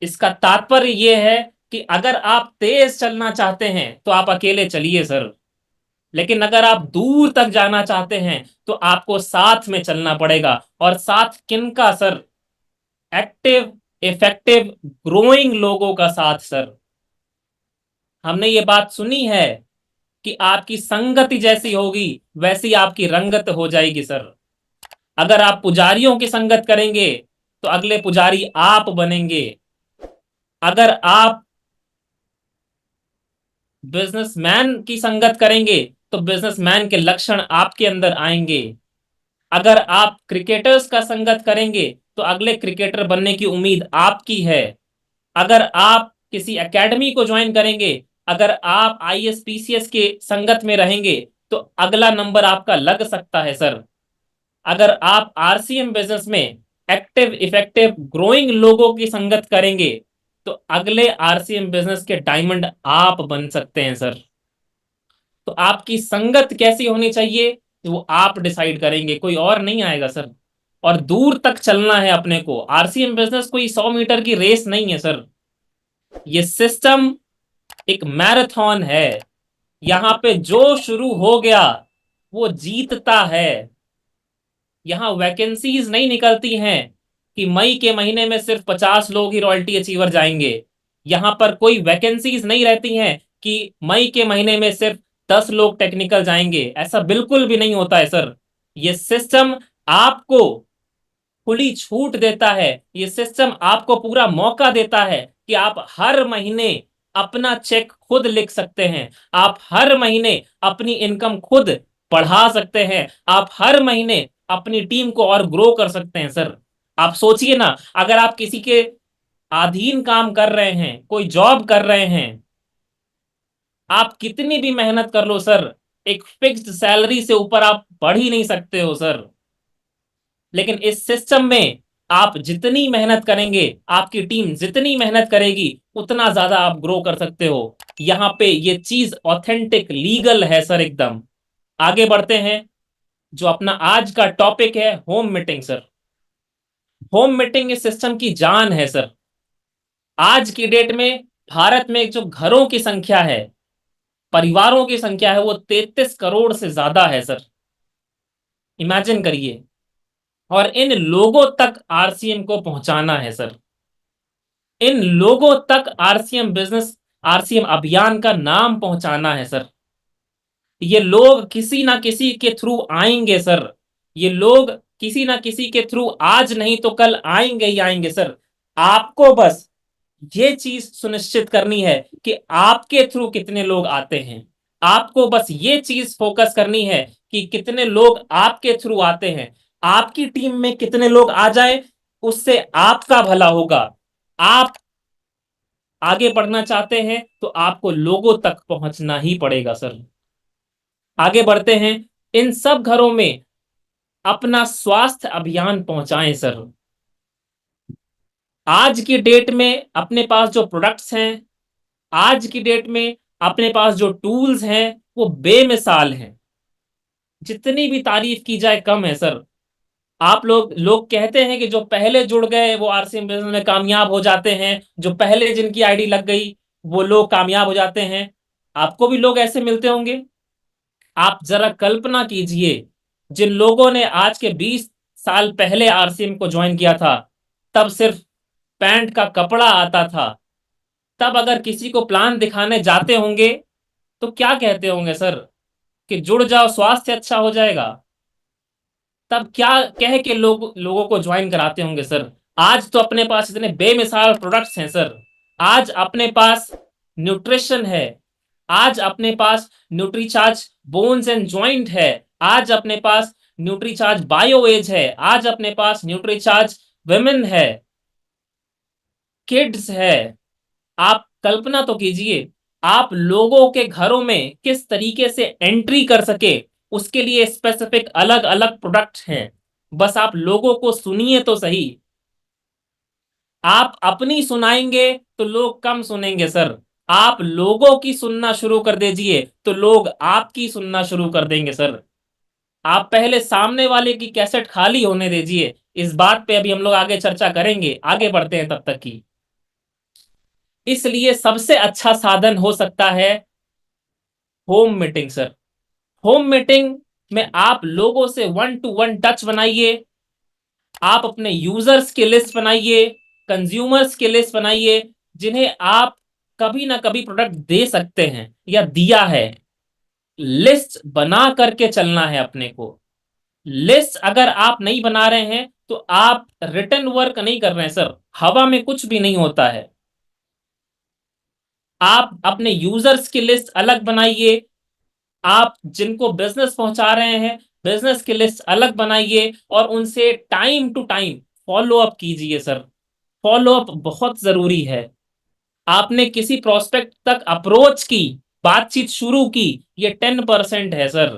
इसका तात्पर्य यह है कि अगर आप तेज चलना चाहते हैं तो आप अकेले चलिए सर, लेकिन अगर आप दूर तक जाना चाहते हैं तो आपको साथ में चलना पड़ेगा। और साथ किनका सर? एक्टिव, इफेक्टिव, ग्रोइंग लोगों का साथ सर। हमने ये बात सुनी है कि आपकी संगति जैसी होगी वैसी आपकी रंगत हो जाएगी सर। अगर आप पुजारियों की संगत करेंगे तो अगले पुजारी आप बनेंगे। अगर आप बिजनेसमैन की संगत करेंगे तो बिजनेसमैन के लक्षण आपके अंदर आएंगे। अगर आप क्रिकेटर्स का संगत करेंगे तो अगले क्रिकेटर बनने की उम्मीद आपकी है। अगर आप किसी एकेडमी को ज्वाइन करेंगे, अगर आप आईएएस पीसीएस के संगत में रहेंगे तो अगला नंबर आपका लग सकता है सर। अगर आप आरसीएम बिजनेस में एक्टिव, इफेक्टिव, ग्रोइंग लोगों की संगत करेंगे तो अगले आरसीएम बिजनेस के डायमंड आप बन सकते हैं सर। तो आपकी संगत कैसी होनी चाहिए वो आप डिसाइड करेंगे, कोई और नहीं आएगा सर। और दूर तक चलना है अपने को। आरसीएम बिजनेस कोई 100 मीटर की रेस नहीं है सर। ये सिस्टम एक मैराथन है। यहां पे जो शुरू हो गया वो जीतता है। यहां वैकेंसीज नहीं निकलती हैं कि मई के महीने में सिर्फ 50 लोग ही रॉयल्टी अचीवर जाएंगे। यहां पर कोई वैकेंसीज नहीं रहती हैं कि मई के महीने में सिर्फ 10 लोग टेक्निकल जाएंगे। ऐसा बिल्कुल भी नहीं होता है सर। ये सिस्टम आपको खुली छूट देता है। ये सिस्टम आपको पूरा मौका देता है कि आप हर महीने अपना चेक खुद लिख सकते हैं। आप हर महीने अपनी इनकम खुद बढ़ा सकते हैं। आप हर महीने अपनी टीम को और ग्रो कर सकते हैं सर। आप सोचिए ना, अगर आप किसी के अधीन काम कर रहे हैं, कोई जॉब कर रहे हैं, आप कितनी भी मेहनत कर लो सर, एक फिक्स्ड सैलरी से ऊपर आप बढ़ ही नहीं सकते हो सर। लेकिन इस सिस्टम में आप जितनी मेहनत करेंगे, आपकी टीम जितनी मेहनत करेगी, उतना ज्यादा आप ग्रो कर सकते हो। यहां पे ये चीज ऑथेंटिक, लीगल है सर एकदम। आगे बढ़ते हैं। जो अपना आज का टॉपिक है, home meeting sir. Home meeting इस सिस्टम की जान है सर। आज की डेट में भारत में जो घरों की संख्या है, परिवारों की संख्या है, वो 33 करोड़ से ज्यादा है सर। इमेजिन करिए। और इन लोगों तक आरसीएम को पहुंचाना है सर। इन लोगों तक आरसीएम बिजनेस, आरसीएम अभियान का नाम पहुंचाना है सर। ये लोग किसी ना किसी के थ्रू आएंगे सर। ये लोग किसी ना किसी के थ्रू आज नहीं तो कल आएंगे ही आएंगे सर। आपको बस ये चीज सुनिश्चित करनी है कि आपके थ्रू कितने लोग आते हैं। आपको बस ये चीज फोकस करनी है कि कितने लोग आपके थ्रू आते हैं। आपकी टीम में कितने लोग आ जाए, उससे आपका भला होगा। आप आगे बढ़ना चाहते हैं तो आपको लोगों तक पहुंचना ही पड़ेगा सर। आगे बढ़ते हैं। इन सब घरों में अपना स्वास्थ्य अभियान पहुंचाएं सर। आज की डेट में अपने पास जो प्रोडक्ट्स हैं, आज की डेट में अपने पास जो टूल्स हैं, वो बेमिसाल हैं। जितनी भी तारीफ की जाए कम है सर। आप लोग कहते हैं कि जो पहले जुड़ गए वो आरसीएम बिजनेस में कामयाब हो जाते हैं, जो पहले जिनकी आईडी लग गई वो लोग कामयाब हो जाते हैं। आपको भी लोग ऐसे मिलते होंगे। आप जरा कल्पना कीजिए, जिन लोगों ने आज के 20 साल पहले आरसीएम को ज्वाइन किया था, तब सिर्फ पैंट का कपड़ा आता था। तब अगर किसी को प्लान दिखाने जाते होंगे तो क्या कहते होंगे सर? कि जुड़ जाओ, स्वास्थ्य अच्छा हो जाएगा। तब क्या कह के लोगों को ज्वाइन कराते होंगे सर? आज तो अपने पास इतने बेमिसाल प्रोडक्ट्स हैं सर। आज अपने पास न्यूट्रिशन है। आज अपने पास न्यूट्रीचार्ज बोन्स एंड जॉइंट है। आज अपने पास न्यूट्रीचार्ज बायो एज है। आज अपने पास न्यूट्रीचार्ज विमेन है, किड्स है। आप कल्पना तो कीजिए, आप लोगों के घरों में किस तरीके से एंट्री कर सके, उसके लिए स्पेसिफिक अलग अलग प्रोडक्ट हैं। बस आप लोगों को सुनिए तो सही। आप अपनी सुनाएंगे तो लोग कम सुनेंगे सर। आप लोगों की सुनना शुरू कर दीजिए तो लोग आपकी सुनना शुरू कर देंगे सर। आप पहले सामने वाले की कैसेट खाली होने दीजिए। इस बात पे अभी हम लोग आगे चर्चा करेंगे। आगे बढ़ते हैं तब तक की। इसलिए सबसे अच्छा साधन हो सकता है home meeting sir. Home meeting में आप लोगों से वन टू वन टच बनाइए, आप अपने यूजर्स की लिस्ट बनाइए, कंज्यूमर्स की लिस्ट बनाइए, जिन्हें आप कभी ना कभी प्रोडक्ट दे सकते हैं या दिया है। लिस्ट बना करके चलना है अपने को। लिस्ट अगर आप नहीं बना रहे हैं तो आप रिटर्न वर्क नहीं कर रहे हैं सर, हवा में कुछ भी नहीं होता है। आप अपने यूजर्स की लिस्ट अलग बनाइए, आप जिनको बिजनेस पहुंचा रहे हैं बिजनेस की लिस्ट अलग बनाइए, और उनसे time to time follow up कीजिए सर। फॉलो अप बहुत जरूरी है। आपने किसी प्रोस्पेक्ट तक अप्रोच की, बातचीत शुरू की, ये 10% है सर।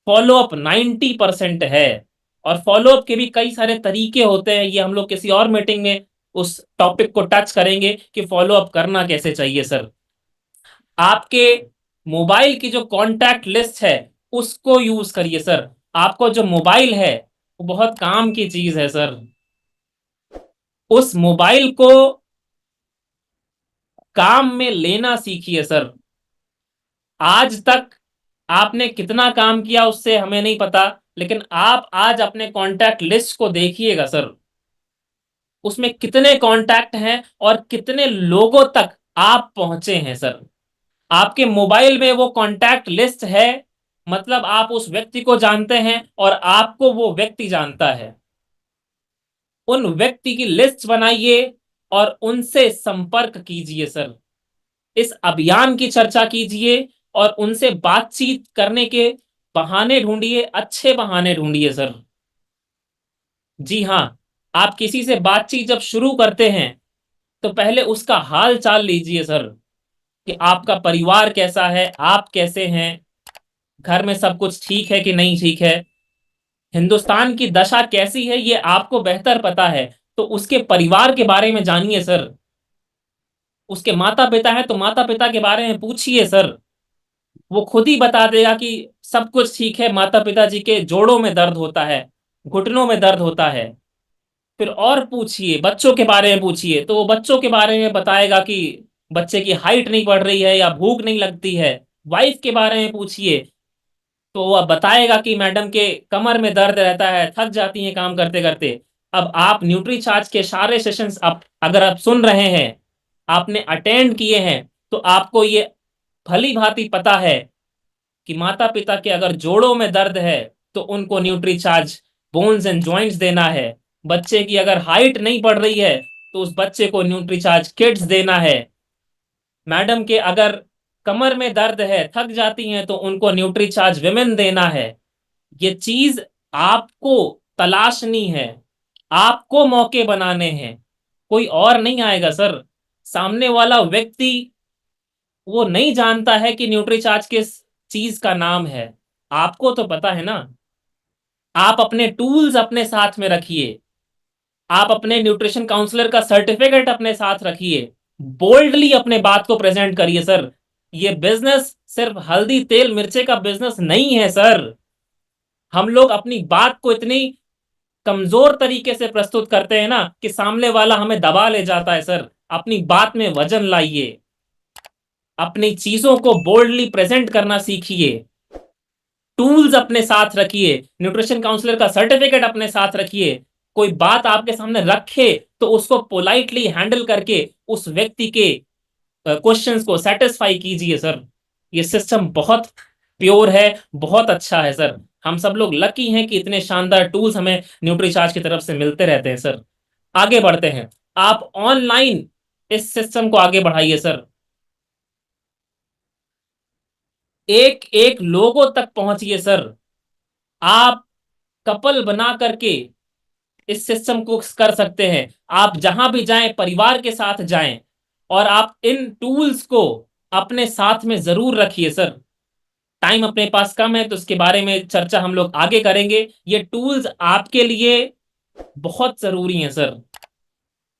फॉलो अप 90% है। और फॉलो अप के भी कई सारे तरीके होते हैं, ये हम लोग किसी और मीटिंग में उस टॉपिक को टच करेंगे कि फॉलो अप करना कैसे चाहिए सर। आपके मोबाइल की जो कॉन्टैक्ट लिस्ट है उसको यूज करिए सर। आपको जो मोबाइल है वो बहुत काम की चीज है सर। उस मोबाइल को काम में लेना सीखिए सर। आज तक आपने कितना काम किया उससे हमें नहीं पता, लेकिन आप आज अपने कॉन्टैक्ट लिस्ट को देखिएगा सर। उसमें कितने कॉन्टैक्ट हैं और कितने लोगों तक आप पहुंचे हैं सर। आपके मोबाइल में वो कॉन्टैक्ट लिस्ट है, मतलब आप उस व्यक्ति को जानते हैं और आपको वो व्यक्ति जानता है। उन व्यक्ति की लिस्ट बनाइए और उनसे संपर्क कीजिए सर। इस अभियान की चर्चा कीजिए और उनसे बातचीत करने के बहाने ढूंढिए, अच्छे बहाने ढूंढिए सर। जी हाँ, आप किसी से बातचीत जब शुरू करते हैं तो पहले उसका हाल चाल लीजिए सर, कि आपका परिवार कैसा है, आप कैसे हैं, घर में सब कुछ ठीक है कि नहीं ठीक है, हिंदुस्तान की दशा कैसी है ये आपको बेहतर पता है। तो उसके परिवार के बारे में जानिए सर। उसके माता पिता है तो माता पिता के बारे में पूछिए सर। वो खुद ही बता देगा कि सब कुछ ठीक है, माता पिताजी के जोड़ों में दर्द होता है, घुटनों में दर्द होता है। फिर और पूछिए, बच्चों के बारे में पूछिए तो वो बच्चों के बारे में बताएगा कि बच्चे की हाइट नहीं बढ़ रही है या भूख नहीं लगती है। वाइफ के बारे में पूछिए तो वह बताएगा कि मैडम के कमर में दर्द रहता है, थक जाती हैं काम करते करते। अब आप न्यूट्री चार्ज के सारे सेशंस आप अगर आप सुन रहे हैं, आपने अटेंड किए हैं, तो आपको ये भली भांति पता है कि माता पिता के अगर जोड़ों में दर्द है तो उनको nutri charge bones and joints देना है। बच्चे की अगर हाइट नहीं बढ़ रही है तो उस बच्चे को न्यूट्री चार्ज किड्स देना है। मैडम के अगर कमर में दर्द है, थक जाती हैं, तो उनको न्यूट्री चार्ज विमेन देना है। ये चीज आपको तलाशनी है, आपको मौके बनाने हैं, कोई और नहीं आएगा सर। सामने वाला व्यक्ति वो नहीं जानता है कि न्यूट्री चार्ज किस चीज का नाम है, आपको तो पता है ना। आप अपने टूल्स अपने साथ में रखिए, आप अपने न्यूट्रिशन काउंसलर का सर्टिफिकेट अपने साथ रखिए, बोल्डली अपने बात को प्रेजेंट करिए सर। ये बिजनेस सिर्फ हल्दी तेल मिर्चे का बिजनेस नहीं है सर। हम लोग अपनी बात को इतनी कमजोर तरीके से प्रस्तुत करते हैं ना कि सामने वाला हमें दबा ले जाता है सर। अपनी बात में वजन लाइए, अपनी चीजों को बोल्डली प्रेजेंट करना सीखिए, टूल्स अपने साथ रखिए, न्यूट्रिशन काउंसलर का सर्टिफिकेट अपने साथ रखिए। कोई बात आपके सामने रखे तो उसको पोलाइटली हैंडल करके उस व्यक्ति के क्वेश्चंस को सेटिस्फाई कीजिए सर। ये सिस्टम बहुत प्योर है, बहुत अच्छा है सर। हम सब लोग लकी हैं कि इतने शानदार टूल्स हमें न्यूट्रीचार्ज की तरफ से मिलते रहते हैं सर। आगे बढ़ते हैं। आप ऑनलाइन इस सिस्टम को आगे बढ़ाइए सर। एक एक लोगों तक पहुंचिए सर। आप कपल बना करके इस सिस्टम को कर सकते हैं। आप जहां भी जाएं परिवार के साथ जाएं, और आप इन टूल्स को अपने साथ में जरूर रखिए सर। टाइम अपने पास कम है तो उसके बारे में चर्चा हम लोग आगे करेंगे। ये टूल्स आपके लिए बहुत जरूरी हैं सर।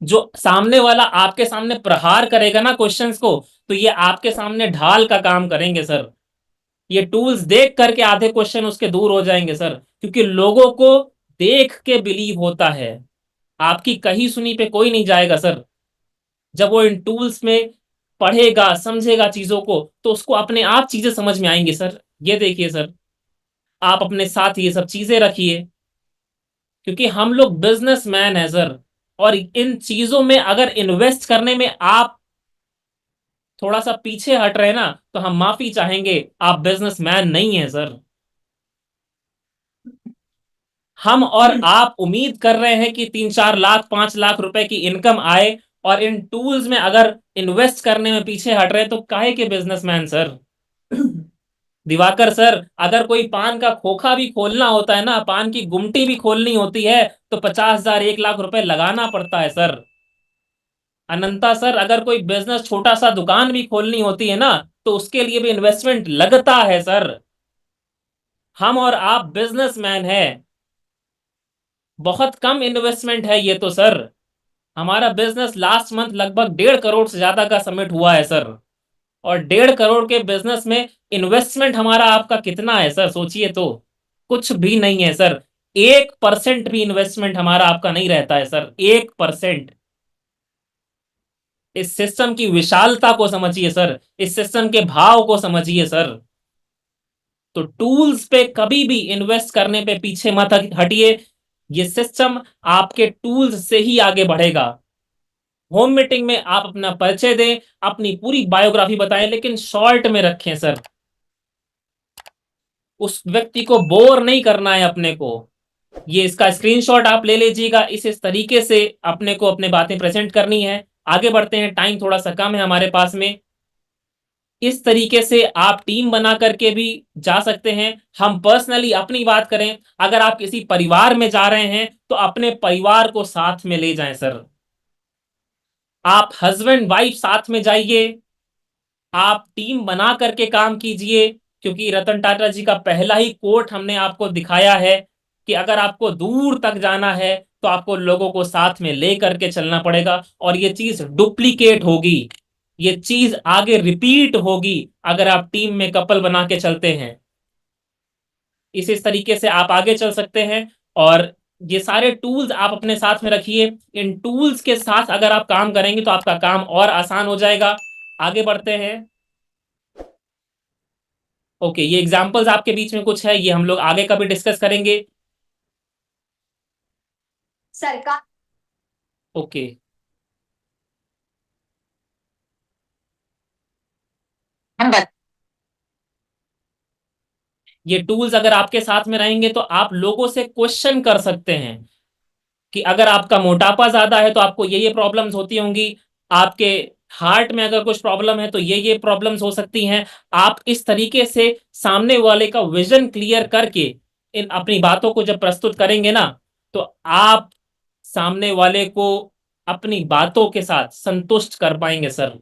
जो सामने वाला आपके सामने प्रहार करेगा ना क्वेश्चंस को, तो ये आपके सामने ढाल का काम करेंगे सर। ये टूल्स देख करके आधे क्वेश्चन उसके दूर हो जाएंगे सर, क्योंकि लोगों को देख के बिलीव होता है। आपकी कही सुनी पे कोई नहीं जाएगा सर। जब वो इन टूल्स में पढ़ेगा समझेगा चीजों को तो उसको अपने आप चीजें समझ में आएंगी सर। ये देखिए सर, आप अपने साथ ये सब चीजें रखिए, क्योंकि हम लोग बिजनेसमैन हैं सर। और इन चीजों में अगर इन्वेस्ट करने में आप थोड़ा सा पीछे हट रहे हैं ना, तो हम माफी चाहेंगे, आप बिजनेसमैन नहीं है सर। हम और आप उम्मीद कर रहे हैं कि 3-4 लाख 5 लाख रुपए की इनकम आए, और इन टूल्स में अगर इन्वेस्ट करने में पीछे हट रहे हैं, तो काहे के बिजनेसमैन सर। दिवाकर सर, अगर कोई पान का खोखा भी खोलना होता है ना, पान की गुमटी भी खोलनी होती है, तो 50,000 1 लाख रुपए लगाना पड़ता है सर। अनंता सर, अगर कोई बिजनेस छोटा सा दुकान भी खोलनी होती है ना, तो उसके लिए भी इन्वेस्टमेंट लगता है सर। हम और आप बिजनेसमैन हैं, बहुत कम इन्वेस्टमेंट है ये तो सर। हमारा बिजनेस लास्ट मंथ लगभग 1.5 करोड़ से ज्यादा का सबमिट हुआ है सर। और 1.5 करोड़ के बिजनेस में इन्वेस्टमेंट हमारा आपका कितना है सर, सोचिए तो। कुछ भी नहीं है सर। 1% भी इन्वेस्टमेंट हमारा आपका नहीं रहता है सर, 1%। इस सिस्टम की विशालता को समझिए सर, इस सिस्टम के भाव को समझिए सर। तो टूल्स पे कभी भी इन्वेस्ट करने पे पीछे मत हटिए। ये सिस्टम आपके टूल्स से ही आगे बढ़ेगा। होम मीटिंग में आप अपना परिचय दें, अपनी पूरी बायोग्राफी बताएं, लेकिन शॉर्ट में रखें सर। उस व्यक्ति को बोर नहीं करना है अपने को। ये इसका स्क्रीनशॉट आप ले लीजिएगा, इस तरीके से अपने को अपने बातें प्रेजेंट करनी है। आगे बढ़ते हैं, टाइम थोड़ा सा कम है हमारे पास में। इस तरीके से आप टीम बना करके भी जा सकते हैं। हम पर्सनली अपनी बात करें, अगर आप किसी परिवार में जा रहे हैं तो अपने परिवार को साथ में ले जाएं सर। आप हस्बैंड वाइफ साथ में जाइए, आप टीम बना करके काम कीजिए। क्योंकि रतन टाटा जी का पहला ही कोट हमने आपको दिखाया है कि अगर आपको दूर तक जाना है तो आपको लोगों को साथ में ले करके चलना पड़ेगा, और ये चीज डुप्लीकेट होगी, ये चीज आगे रिपीट होगी अगर आप टीम में कपल बना के चलते हैं। इस तरीके से आप आगे चल सकते हैं। और ये सारे टूल्स आप अपने साथ में रखिए। इन टूल्स के साथ अगर आप काम करेंगे तो आपका काम और आसान हो जाएगा। आगे बढ़ते हैं। ओके, ये एग्जांपल्स आपके बीच में कुछ है, ये हम लोग आगे कभी डिस्कस करेंगे। सरकार। ओके, हम बत ये टूल्स अगर आपके साथ में रहेंगे तो आप लोगों से क्वेश्चन कर सकते हैं कि अगर आपका मोटापा ज्यादा है तो आपको ये प्रॉब्लम्स होती होंगी, आपके हार्ट में अगर कुछ प्रॉब्लम है तो ये प्रॉब्लम्स हो सकती हैं। आप इस तरीके से सामने वाले का विजन क्लियर करके इन अपनी बातों को जब प्रस्तुत करेंगे ना, तो आप सामने वाले को अपनी बातों के साथ संतुष्ट कर पाएंगे सर।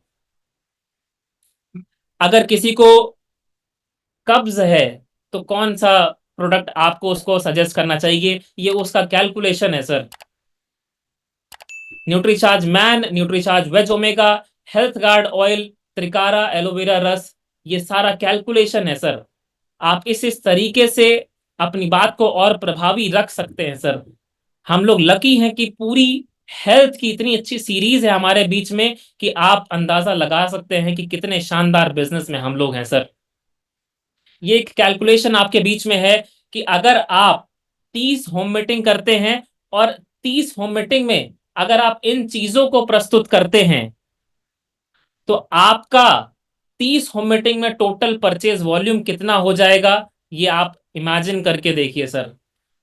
अगर किसी को कब्ज है तो कौन सा प्रोडक्ट आपको उसको सजेस्ट करना चाहिए, ये उसका कैलकुलेशन है sir. Nutricharge man, Nutricharge veg omega, health guard oil, त्रिकारा एलोवेरा रस, ये सारा कैलकुलेशन है सर। आप इस तरीके से अपनी बात को और प्रभावी रख सकते हैं सर। हम लोग लकी हैं कि पूरी हेल्थ की इतनी अच्छी सीरीज है हमारे बीच में, कि आप अंदाजा लगा सकते हैं कि कितने शानदार बिजनेस में हम लोग हैं सर। ये एक कैलकुलेशन आपके बीच में है कि अगर आप 30 होम मीटिंग करते हैं, और 30 होम मीटिंग में अगर आप इन चीजों को प्रस्तुत करते हैं, तो आपका 30 होम मीटिंग में टोटल परचेज वॉल्यूम कितना हो जाएगा, ये आप इमेजिन करके देखिए सर।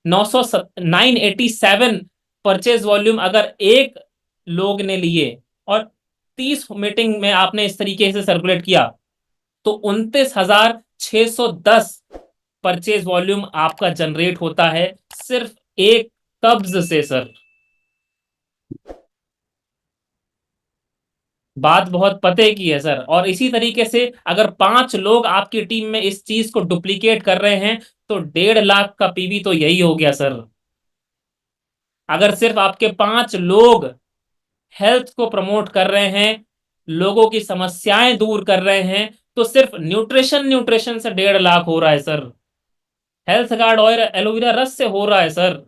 987 परचेज वॉल्यूम अगर एक लोग ने लिए, और 30 मीटिंग में आपने इस तरीके से सर्कुलेट किया, तो 29,610 परचेज वॉल्यूम आपका जनरेट होता है सिर्फ एक कब्ज से सर। बात बहुत पते की है सर। और इसी तरीके से अगर 5 लोग आपकी टीम में इस चीज को डुप्लीकेट कर रहे हैं, तो 1.5 लाख का पीवी तो यही हो गया सर। अगर सिर्फ आपके 5 लोग हेल्थ को प्रमोट कर रहे हैं, लोगों की समस्याएं दूर कर रहे हैं, तो सिर्फ न्यूट्रिशन न्यूट्रिशन से 1.5 लाख हो रहा है sir. Health guard oil aloe vera रस से हो रहा है सर।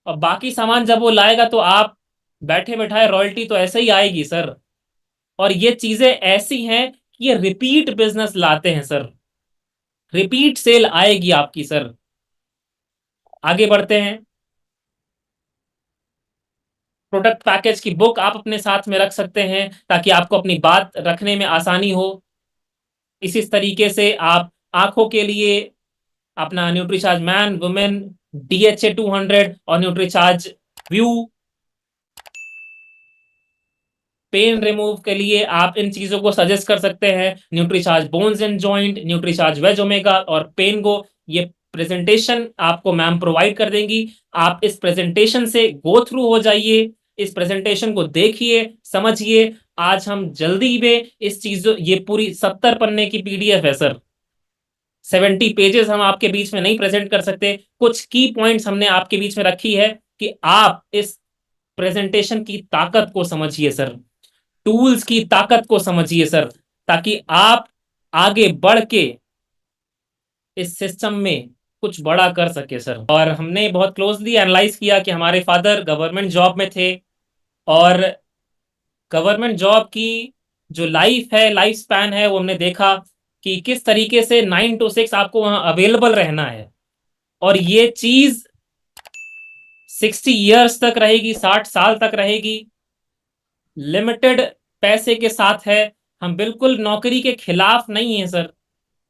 और बाकी सामान जब वो लाएगा तो आप बैठे बैठाए रॉयल्टी तो ऐसे ही आएगी सर। और ये चीजें ऐसी हैं कि ये रिपीट बिजनेस लाते हैं सर, रिपीट सेल आएगी आपकी सर। आगे बढ़ते हैं। प्रोडक्ट पैकेज की बुक आप अपने साथ में रख सकते हैं ताकि आपको अपनी बात रखने में आसानी हो। इसी तरीके से आप आंखों के लिए अपना न्यूट्रीचार्ज मैन वुमेन DHA 200 और न्यूट्रीचार्ज व्यू, पेन रिमूव के लिए आप इन चीजों को सजेस्ट कर सकते हैं, Nutricharge bones and joint, Nutricharge veg omega और पेन गो। ये प्रेजेंटेशन आपको मैम प्रोवाइड कर देंगी। आप इस प्रेजेंटेशन से गो थ्रू हो जाइए, इस प्रेजेंटेशन को देखिए, समझिए। आज हम जल्दी में इस चीजों, ये पूरी 70 पन्ने की PDF है सर, 70 पेजेस हम आपके बीच में नहीं प्रेजेंट कर सकते। कुछ की पॉइंट्स हमने आपके बीच में रखी है कि आप इस प्रेजेंटेशन की ताकत को समझिए सर, टूल्स की ताकत को समझिए सर, ताकि आप आगे बढ़ के इस सिस्टम में कुछ बड़ा कर सके सर। और हमने बहुत क्लोजली एनालाइज किया कि हमारे फादर गवर्नमेंट जॉब में थे, और गवर्नमेंट जॉब की जो लाइफ है, लाइफ स्पैन है, वो हमने देखा कि किस तरीके से 9 to 6 आपको वहां अवेलेबल रहना है। और ये चीज 60 years तक रहेगी, 60 साल तक रहेगी, लिमिटेड पैसे के साथ है। हम बिल्कुल नौकरी के खिलाफ नहीं है सर,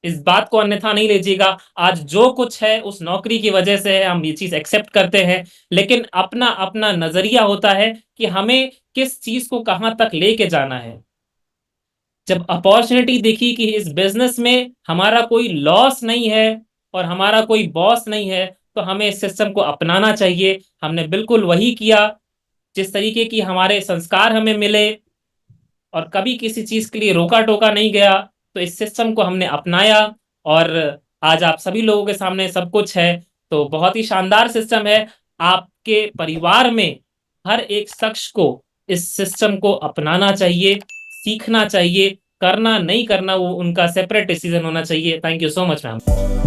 इस बात को अन्यथा नहीं लीजिएगा। आज जो कुछ है उस नौकरी की वजह से है, हम ये चीज एक्सेप्ट करते हैं। लेकिन अपना अपना नजरिया होता है कि हमें किस चीज को कहां तक लेके जाना है। जब अपॉर्चुनिटी देखी कि इस बिजनेस में हमारा कोई लॉस नहीं है और हमारा कोई बॉस नहीं है, तो हमें इस सिस्टम को अपनाना चाहिए। हमने बिल्कुल वही किया, जिस तरीके की हमारे संस्कार हमें मिले, और कभी किसी चीज के लिए रोका टोका नहीं गया। तो इस सिस्टम को हमने अपनाया, और आज आप सभी लोगों के सामने सब कुछ है। तो बहुत ही शानदार सिस्टम है। आपके परिवार में हर एक शख्स को इस सिस्टम को अपनाना चाहिए, सीखना चाहिए। करना नहीं करना वो उनका सेपरेट डिसीजन होना चाहिए। Thank you so much ma'am.